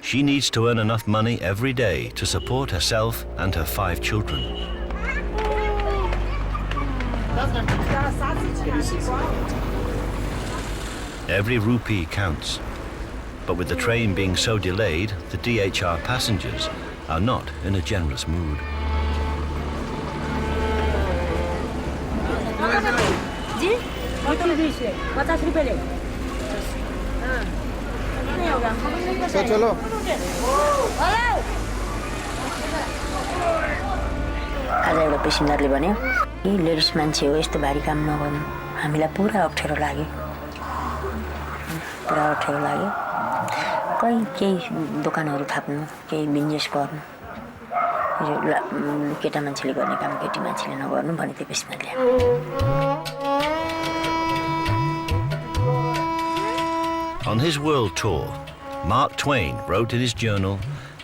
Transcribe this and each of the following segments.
She needs to earn enough money every day to support herself and her 5 children. Every rupee counts. But with the train being so delayed, the DHR passengers are not in a generous mood. आज एउटा पेसेन्जरले भन्यो यी ladies मान्छे हो यस्तो भारी काम नगर्नु हामीलाई पुरा अप्ठ्यारो लाग्यो केही दोकानहरू थाप्नु केही बिजनेस गर्नु केटा मान्छेले गर्ने काम केटी मान्छेले नगर्नु भने त्यो पेसेन्जरले On his world tour, Mark Twain wrote in his journal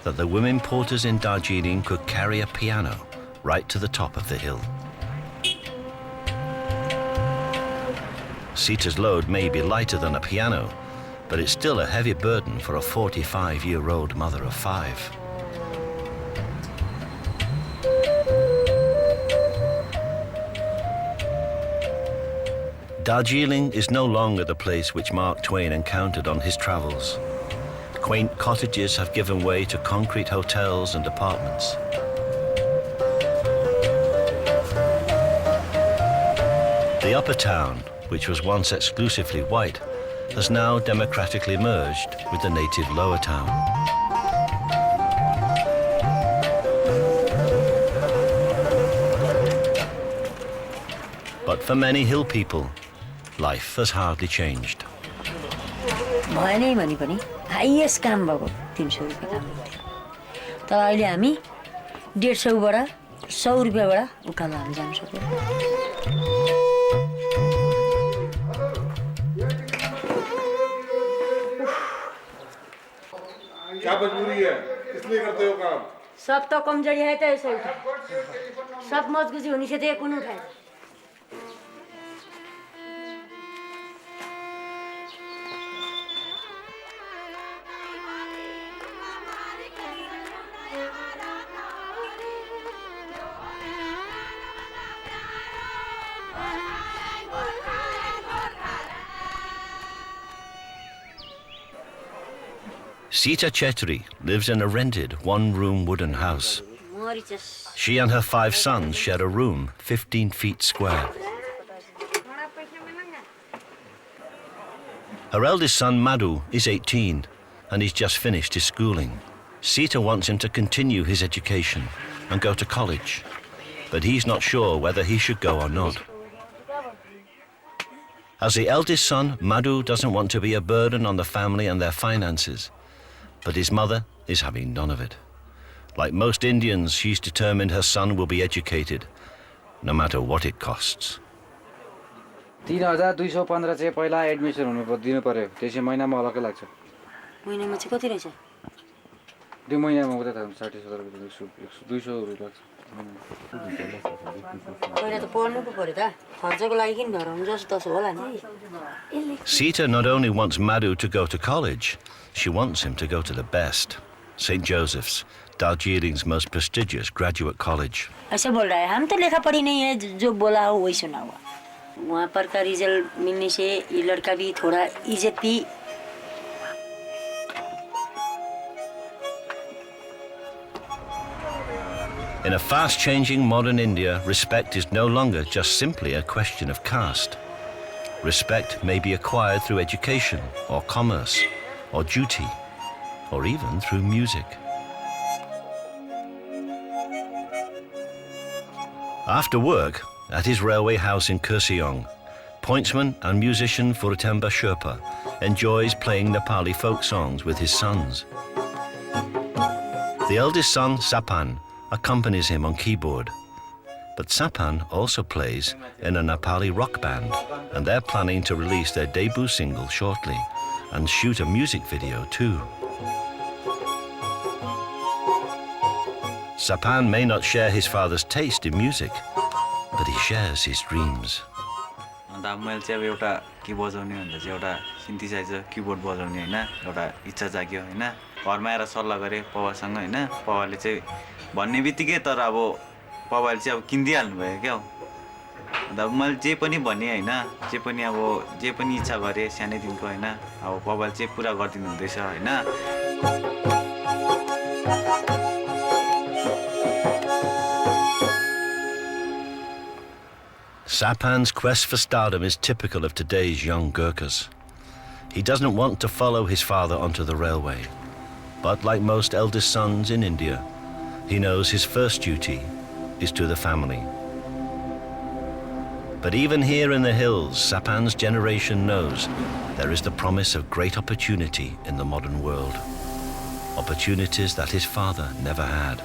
that the women porters in Darjeeling could carry a piano right to the top of the hill. Sita's load may be lighter than a piano, but it's still a heavy burden for a 45-year-old mother of 5. Darjeeling is no longer the place which Mark Twain encountered on his travels. Quaint cottages have given way to concrete hotels and apartments. The upper town, which was once exclusively white, has now democratically merged with the native lower town. But for many hill people, life has hardly changed. भएनै भने पनि highest काम भएको 300 रुपैयाँ काम गर्थ्यो तर अहिले हामी 150 बाट 100 रुपैयाँबाट उकालो हामी जान सक्छौँ क्या मजबूरी है इसलिए करते हो काम सब तो कमजोरी है तो ऐसे उठा सब मजबूरी होनी से तो कौन उठाए Sita Chetri lives in a rented one-room wooden house. She and her 5 sons share a room 15 feet square. Her eldest son Madhu is 18 and he's just finished his schooling. Sita wants him to continue his education and go to college, but he's not sure whether he should go or not. As the eldest son, Madhu doesn't want to be a burden on the family and their finances. But his mother is having none of it. Like most Indians, she's determined her son will be educated, no matter what it costs. 3215 चाहिँ पहिला admission हुनु दिनु पर्यो त्यसै महिनामा अलग्गै लाग्छ महिनामा चाहिँ कति रहेछ 2 महिनामा उता 60,000 रुपैयाँ 200 रुपैयाँ लाग्छ पहिला त पढ्नु पो पर्यो त खर्चको लागि किन घर हुन्छ जस्तो तसो होला नि Sita not only wants Madhu to go to college, she wants him to go to the best, St. Joseph's, Darjeeling's most prestigious graduate college. ऐसे बोल रहा है हम तो लेखा पढ़ी नहीं है जो बोला हो वही सुना हुआ वहाँ पर का रिजल्ट मिलने से ये लड़का भी थोड़ा इज्जत भी In a fast-changing modern India, respect is no longer just simply a question of caste. Respect may be acquired through education or commerce or duty or even through music. After work, at his railway house in Kurseong, pointsman and musician Furtemba Sherpa enjoys playing Nepali folk songs with his sons. The eldest son, Sapan, accompanies him on keyboard. But Sapan also plays in a Nepali rock band, and they're planning to release their debut single shortly and shoot a music video too. Sapan may not share his father's taste in music, but he shares his dreams. मैले चाहिँ अब एउटा की बजाउने भन्दा चाहिँ एउटा synthesiser keyboard बजाउने हैन एउटा इच्छा जाग्यो हैन घरमा आएर सल्लाह गरेँ पवासँग होइन पवाले चाहिँ भन्ने बित्तिकै तर अब पवाले चाहिँ अब किनिदिइहाल्नु भयो क्या हो अन्त अब मैले जे पनि भनेँ होइन जे पनि इच्छा गरेँ सानैदेखिको होइन अब पवाले चाहिँ पुरा गरिदिनु हुँदैछ होइन Sapan's quest for stardom is typical of today's young Gurkhas. He doesn't want to follow his father onto the railway, but like most eldest sons in India, he knows his first duty is to the family. But even here in the hills, Sapan's generation knows there is the promise of great opportunity in the modern world, opportunities that his father never had.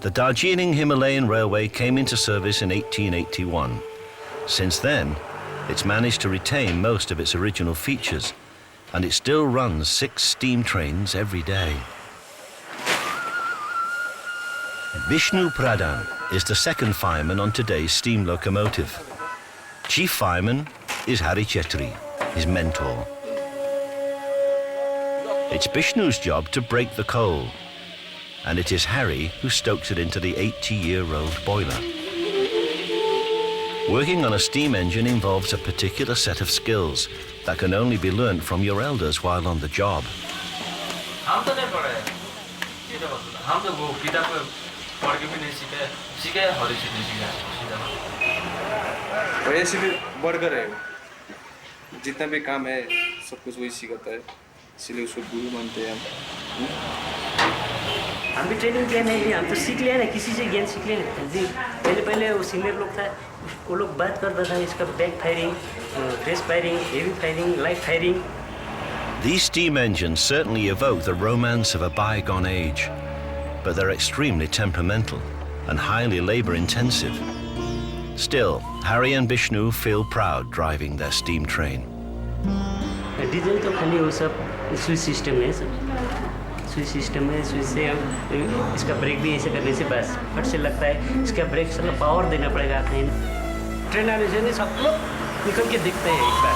The Darjeeling Himalayan Railway came into service in 1881. Since then, it's managed to retain most of its original features, and it still runs 6 steam trains every day. Vishnu Pradhan is the second fireman on today's steam locomotive. Chief fireman is Hari Chetri, his mentor. It's Vishnu's job to break the coal, and it is Harry who stokes it into the 80-year-old boiler. Working on a steam engine involves a particular set of skills that can only be learnt from your elders while on the job. जितना भी काम है सब कुछ वही सिखाता है इसलिए उसको गुरु मानते हैं हम भी ट्रेनिंग किया नहीं हम तो सीख लिया ना किसी से ज्ञान सीख लिया जी पहले वो सीनियर लोग था वो लोग बात करता था इसका back firing fresh firing heavy firing light firing. These steam engines certainly evoke the romance of a bygone age, but they're extremely temperamental and highly labor-intensive. Still, Harry and Vishnu feel proud driving their steam train. Diesel तो खाली वो सब switch system है switch system है switch से इसका break भी ऐसे करने से बस फट से लगता है इसका ब्रेक से पावर देना पड़ेगा कहीं ट्रेन आने से नहीं सब लोग निकल के दिखते हैं एक बार.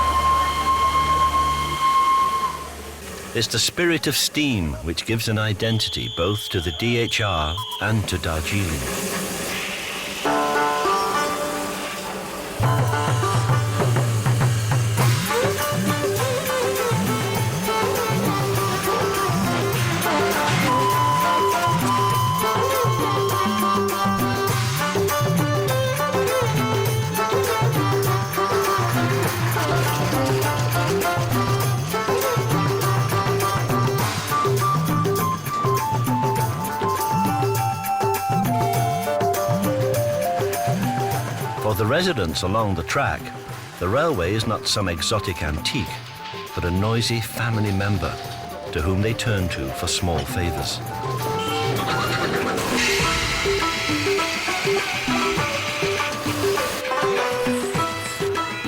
It's the spirit of steam which gives an identity both to the DHR and to Darjeeling. For the residents along the track, the railway is not some exotic antique, but a noisy family member to whom they turn to for small favors.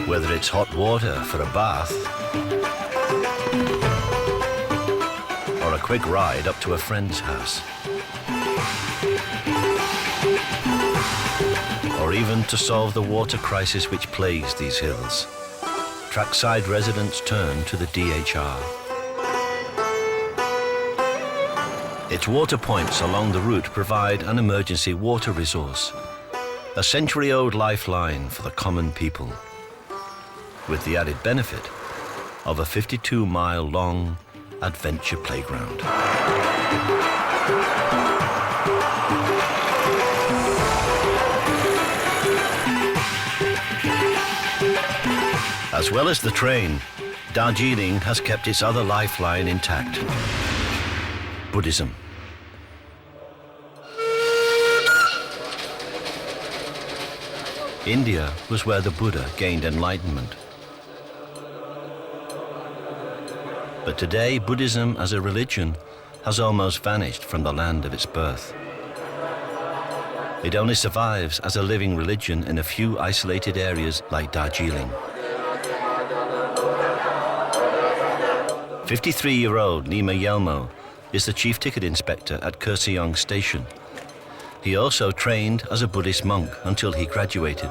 Whether it's hot water for a bath or a quick ride up to a friend's house, or even to solve the water crisis which plagues these hills, trackside residents turn to the DHR. Its water points along the route provide an emergency water resource, a century-old lifeline for the common people, with the added benefit of a 52-mile-long adventure playground. As well as the train, Darjeeling has kept its other lifeline intact: Buddhism. India was where the Buddha gained enlightenment. But today, Buddhism as a religion has almost vanished from the land of its birth. It only survives as a living religion in a few isolated areas like Darjeeling. 53-year-old Nima Yelmo is the chief ticket inspector at Kurseong station. He also trained as a Buddhist monk until he graduated.